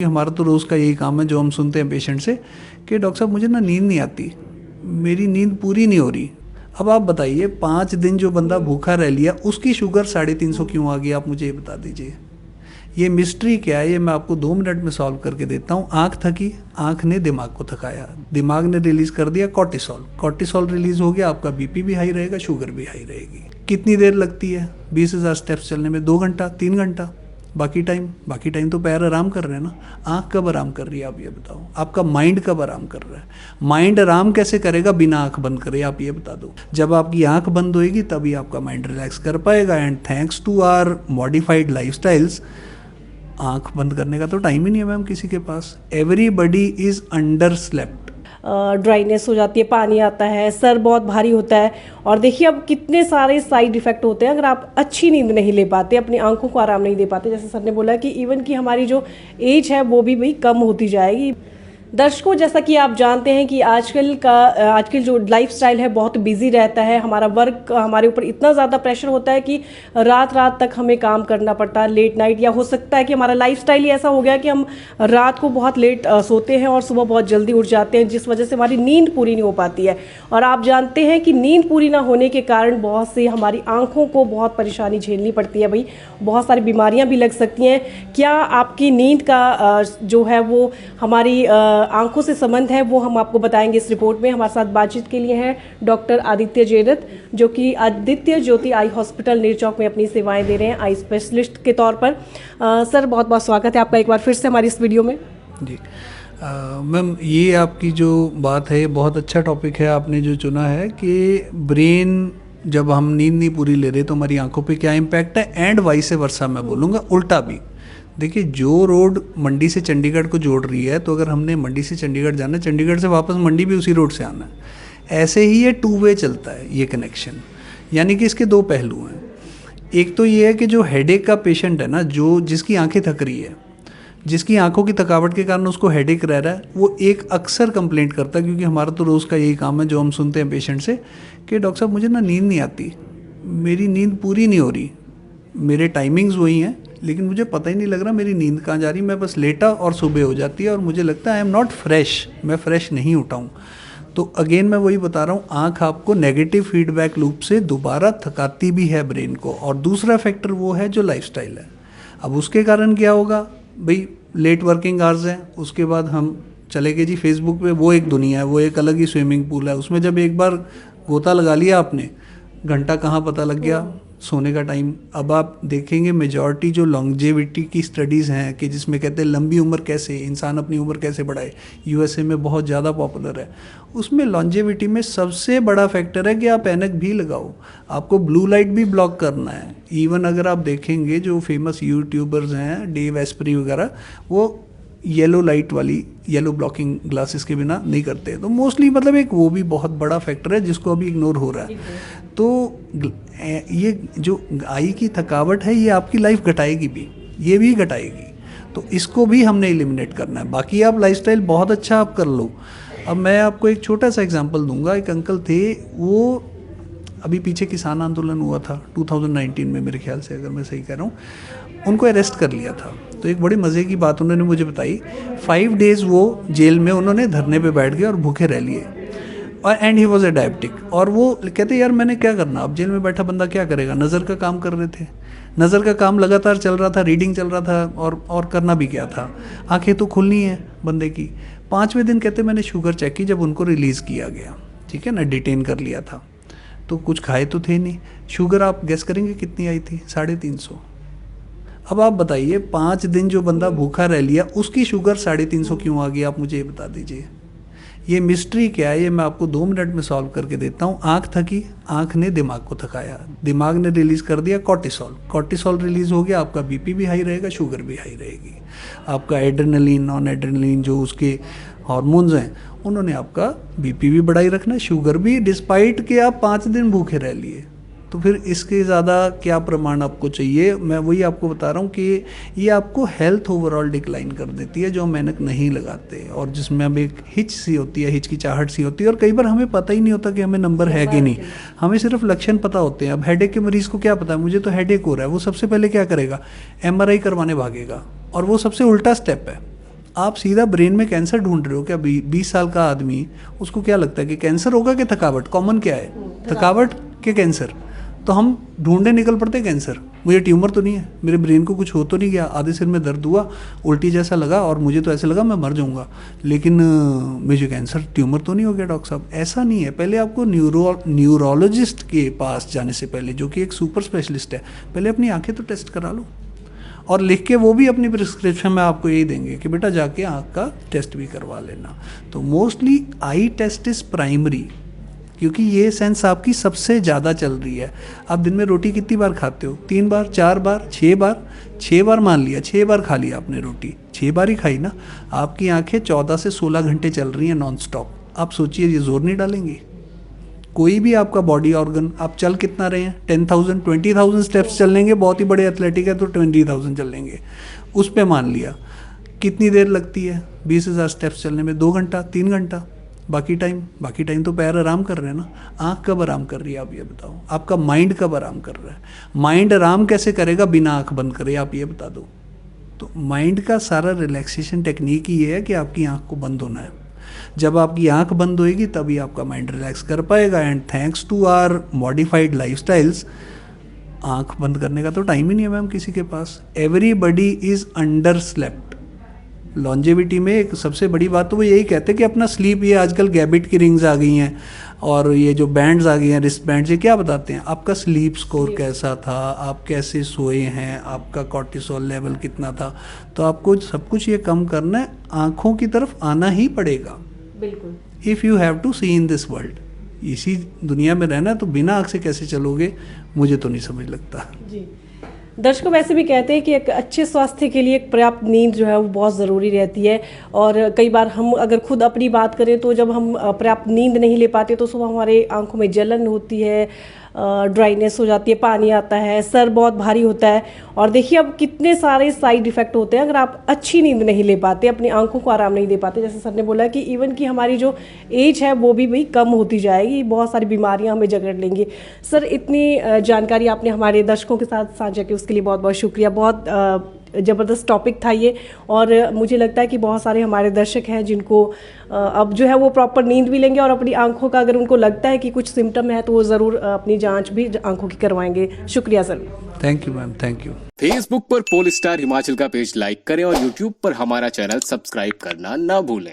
हमारा तो रोज़ का यही काम है जो हम सुनते हैं पेशेंट से कि डॉक्टर साहब मुझे ना नींद नहीं आती, मेरी नींद पूरी नहीं हो रही। अब आप बताइए 5 दिन जो बंदा भूखा रह लिया उसकी शुगर 350 क्यों आ गई, आप मुझे ये बता दीजिए। ये मिस्ट्री क्या है, ये मैं आपको 2 मिनट में सॉल्व करके देता हूँ। आँख थकी, आँख ने दिमाग को थकाया, दिमाग ने रिलीज़ कर दिया कॉर्टिसोल, कॉर्टिसोल रिलीज़ हो गया, आपका बीपी भी हाई रहेगा, शुगर भी हाई रहेगी। कितनी देर लगती है 20,000 स्टेप्स चलने में? 2 घंटा 3 घंटा। बाकी टाइम तो पैर आराम कर रहे हैं ना। आँख कब आराम कर रही है आप ये बताओ, आपका माइंड कब आराम कर रहा है? माइंड आराम कैसे करेगा बिना आँख बंद करे, आप ये बता दो। जब आपकी आँख बंद होएगी तभी आपका माइंड रिलैक्स कर पाएगा। And thanks to our modified lifestyles, आँख बंद करने का तो टाइम ही नहीं है मैम किसी के पास। Everybody is under slept. Dryness हो जाती है, पानी आता है, सर बहुत भारी होता है। और देखिए अब कितने सारे साइड इफ़ेक्ट होते हैं अगर आप अच्छी नींद नहीं ले पाते, अपनी आंखों को आराम नहीं दे पाते। जैसे सर ने बोला कि इवन कि हमारी जो एज है वो भी भाई कम होती जाएगी। दर्शकों, जैसा कि आप जानते हैं कि आजकल जो लाइफस्टाइल है बहुत बिजी रहता है। हमारा वर्क, हमारे ऊपर इतना ज़्यादा प्रेशर होता है कि रात रात तक हमें काम करना पड़ता है, लेट नाइट। या हो सकता है कि हमारा लाइफस्टाइल ही ऐसा हो गया कि हम रात को बहुत लेट सोते हैं और सुबह बहुत जल्दी उठ जाते हैं, जिस वजह से हमारी नींद पूरी नहीं हो पाती है। और आप जानते हैं कि नींद पूरी ना होने के कारण बहुत सी हमारी आँखों को बहुत परेशानी झेलनी पड़ती है। भाई बहुत सारी बीमारियाँ भी लग सकती हैं। क्या आपकी नींद का जो है वो हमारी आंखों से संबंध है, वो हम आपको बताएंगे इस रिपोर्ट में। हमारे साथ बातचीत के लिए हैं डॉक्टर आदित्य जैरत, जो कि आदित्य ज्योति आई हॉस्पिटल नेरचौक में अपनी सेवाएं दे रहे हैं आई स्पेशलिस्ट के तौर पर। सर बहुत बहुत स्वागत है आपका एक बार फिर से हमारी इस वीडियो में। जी मैम, ये आपकी जो बात है बहुत अच्छा टॉपिक है आपने जो चुना है कि ब्रेन जब हम नींद नहीं पूरी ले रहे तो हमारी आंखों पे क्या इम्पैक्ट है, एंड वाइस वर्सा मैं बोलूँगा उल्टा भी। देखिए, जो रोड मंडी से चंडीगढ़ को जोड़ रही है, तो अगर हमने मंडी से चंडीगढ़ जाना है, चंडीगढ़ से वापस मंडी भी उसी रोड से आना है। ऐसे ही ये 2 वे चलता है ये कनेक्शन, यानी कि इसके 2 पहलू हैं। एक तो ये है कि जो हेडेक का पेशेंट है ना, जो जिसकी आंखें थक रही है, जिसकी आंखों की थकावट के कारण उसको हेडेक रह रहा है, वो एक अक्सर कंप्लेंट करता है, क्योंकि हमारा तो रोज़ का यही काम है जो हम सुनते हैं पेशेंट से कि डॉक्टर साहब मुझे ना नींद नहीं आती, मेरी नींद पूरी नहीं हो रही, मेरे टाइमिंग्स वही हैं लेकिन मुझे पता ही नहीं लग रहा मेरी नींद कहाँ जा रही, मैं बस लेटा और सुबह हो जाती है और मुझे लगता है आई एम नॉट फ्रेश, मैं फ्रेश नहीं उठा हूँ। तो अगेन मैं वही बता रहा हूँ, आँख आपको नेगेटिव फीडबैक लूप से दोबारा थकाती भी है ब्रेन को। और दूसरा फैक्टर वो है जो लाइफस्टाइल है। अब उसके कारण क्या होगा भाई, लेट वर्किंग आवर्स हैं, उसके बाद हम चले गए जी फेसबुक पे, वो एक दुनिया है, वो एक अलग ही स्विमिंग पूल है। उसमें जब एक बार गोता लगा लिया आपने, घंटा कहाँ पता लग गया, सोने का टाइम। अब आप देखेंगे मेजॉरिटी जो लॉन्जेविटी की स्टडीज़ हैं कि जिसमें कहते हैं लंबी उम्र कैसे, इंसान अपनी उम्र कैसे बढ़ाए, यूएसए में बहुत ज़्यादा पॉपुलर है। उसमें लॉन्जेविटी में सबसे बड़ा फैक्टर है कि आप ऐनक भी लगाओ, आपको ब्लू लाइट भी ब्लॉक करना है। इवन अगर आप देखेंगे जो फेमस यूट्यूबर्स हैं, डेव एस्प्री वगैरह, वो येलो लाइट वाली, येलो ब्लॉकिंग ग्लासेस के बिना नहीं करते। तो मोस्टली मतलब एक वो भी बहुत बड़ा फैक्टर है जिसको अभी इग्नोर हो रहा है। तो ये जो आई की थकावट है ये आपकी लाइफ घटाएगी भी, ये भी घटाएगी, तो इसको भी हमने एलिमिनेट करना है। बाकी आप लाइफस्टाइल बहुत अच्छा आप कर लो। अब मैं आपको एक छोटा सा एग्जांपल दूंगा। एक अंकल थे, वो अभी पीछे किसान आंदोलन हुआ था 2019 में मेरे ख्याल से, अगर मैं सही कह रहा हूँ, उनको अरेस्ट कर लिया था। तो एक बड़ी मज़े की बात उन्होंने मुझे बताई, 5 डेज़ वो जेल में उन्होंने धरने पे बैठ गए और भूखे रह लिए, और and he was a diabetic. और वो कहते यार मैंने क्या करना, अब जेल में बैठा बंदा क्या करेगा। नज़र का काम कर रहे थे, नज़र का काम लगातार चल रहा था, रीडिंग चल रहा था, और करना भी क्या था, आंखें तो खुलनी है बंदे की। 5वें दिन कहते मैंने शुगर चेक की, जब उनको रिलीज़ किया गया, ठीक है ना, डिटेन कर लिया था, तो कुछ खाए तो थे नहीं। शुगर आप गेस करेंगे कितनी आई थी? 350। अब आप बताइए 5 दिन जो बंदा भूखा रह लिया उसकी शुगर 350 क्यों आ गई, आप मुझे ये बता दीजिए। ये मिस्ट्री क्या है, ये मैं आपको 2 मिनट में सॉल्व करके देता हूँ। आँख थकी, आँख ने दिमाग को थकाया, दिमाग ने रिलीज़ कर दिया कॉर्टिसोल, कॉर्टिसोल रिलीज़ हो गया, आपका बीपी भी हाई रहेगा, शुगर भी हाई रहेगी। आपका एड्रेनलिन, नॉन एड्रेनलिन जो उसके हार्मोन्स हैं, उन्होंने आपका बीपी भी बढ़ाई रखना, शुगर भी, डिस्पाइट कि आप 5 दिन भूखे रह लिए। तो फिर इसके ज़्यादा क्या प्रमाण आपको चाहिए। मैं वही आपको बता रहा हूँ कि ये आपको हेल्थ ओवरऑल डिक्लाइन कर देती है जो हम मेहनत नहीं लगाते, और जिसमें अब एक हिच सी होती है, हिचकिचाहट सी होती है, और कई बार हमें पता ही नहीं होता कि हमें नंबर है कि नहीं, हमें सिर्फ लक्षण पता होते हैं। अब हेडेक के मरीज़ को क्या पता है मुझे तो हेडेक हो रहा है, वो सबसे पहले क्या करेगा, MRI करवाने भागेगा, और वो सबसे उल्टा स्टेप है। आप सीधा ब्रेन में कैंसर ढूंढ रहे हो क्या? 20 साल का आदमी, उसको क्या लगता है कि कैंसर होगा कि थकावट? कॉमन क्या है, थकावट के कैंसर। तो हम ढूंढने निकल पड़ते कैंसर। मुझे ट्यूमर तो नहीं है, मेरे ब्रेन को कुछ हो तो नहीं गया, आधे सिर में दर्द हुआ, उल्टी जैसा लगा और मुझे तो ऐसे लगा मैं मर जाऊंगा, लेकिन मुझे कैंसर ट्यूमर तो नहीं हो गया डॉक्टर साहब। ऐसा नहीं है। पहले आपको न्यूरोलॉजिस्ट के पास जाने से पहले, जो कि एक सुपर स्पेशलिस्ट है, पहले अपनी आंखें तो टेस्ट करा लो। और लिख के वो भी अपनी प्रिस्क्रिप्शन में आपको यही देंगे कि बेटा जाके आँख का टेस्ट भी करवा लेना। तो mostly eye test is primary, क्योंकि ये सेंस आपकी सबसे ज़्यादा चल रही है। आप दिन में रोटी कितनी बार खाते हो? 3 बार, 4 बार, 6 बार? 6 बार मान लिया, 6 बार खा लिया आपने रोटी, 6 बार ही खाई ना। आपकी आंखें 14 से 16 घंटे चल रही हैं नॉन स्टॉप। आप सोचिए ये जोर नहीं डालेंगी? कोई भी आपका बॉडी ऑर्गन, आप चल कितना रहे हैं? 10,000 20,000 स्टेप्स चल लेंगे, बहुत ही बड़े एथलेटिक है तो 20,000 चल लेंगे। उस पे मान लिया कितनी देर लगती है 20,000 स्टेप्स चलने में? 2 घंटा, 3 घंटा। बाकी टाइम तो पैर आराम कर रहे हैं ना। आँख कब आराम कर रही है आप ये बताओ? आपका माइंड कब आराम कर रहा है? माइंड आराम कैसे करेगा बिना आँख बंद करे, आप ये बता दो। तो माइंड का सारा रिलैक्सेशन टेक्निक ही ये है कि आपकी आँख को बंद होना है। जब आपकी आंख बंद होएगी तभी आपका माइंड रिलैक्स कर पाएगा। And thanks to our modified lifestyles, आंख बंद करने का तो टाइम ही नहीं है मैम किसी के पास। Everybody is under slept. Longevity में एक सबसे बड़ी बात तो वो यही कहते हैं कि अपना स्लीप, ये आजकल गैबिट की रिंग्स आ गई हैं और ये जो बैंड्स आ गई हैं, रिस्ट बैंड्स, ये क्या बताते हैं? आपका स्लीप स्कोर कैसा था, आप कैसे सोए हैं, आपका कॉर्टिसोल लेवल कितना था। तो आपको सब कुछ ये कम करना है, आँखों की तरफ आना ही पड़ेगा। बिल्कुल। If you have to see in this world, इसी दुनिया में रहना, तो बिना आँख से कैसे चलोगे? मुझे तो नहीं समझ लगता जी। दर्शकों वैसे भी कहते हैं कि एक अच्छे स्वास्थ्य के लिए एक पर्याप्त नींद जो है वो बहुत ज़रूरी रहती है। और कई बार हम अगर खुद अपनी बात करें तो जब हम पर्याप्त नींद नहीं ले पाते तो सुबह हमारे आंखों में जलन होती है, ड्राइनेस हो जाती है, पानी आता है, सर बहुत भारी होता है। और देखिए अब कितने सारे साइड इफ़ेक्ट होते हैं अगर आप अच्छी नींद नहीं ले पाते, अपनी आंखों को आराम नहीं दे पाते। जैसे सर ने बोला कि इवन कि हमारी जो एज है वो भी कम होती जाएगी, बहुत सारी बीमारियां हमें जकड़ लेंगी। सर इतनी जानकारी आपने हमारे दर्शकों के साथ साझा की, उसके लिए बहुत बहुत शुक्रिया। बहुत ज़बरदस्त टॉपिक था ये, और मुझे लगता है कि बहुत सारे हमारे दर्शक हैं जिनको अब जो है वो प्रॉपर नींद भी लेंगे और अपनी आंखों का अगर उनको लगता है कि कुछ सिम्टम है तो वो ज़रूर अपनी जांच भी आंखों की करवाएंगे। शुक्रिया sir. Thank you ma'am, thank you. Facebook पर पोल स्टार हिमाचल का पेज लाइक करें और यूट्यूब पर हमारा चैनल सब्सक्राइब करना ना भूलें।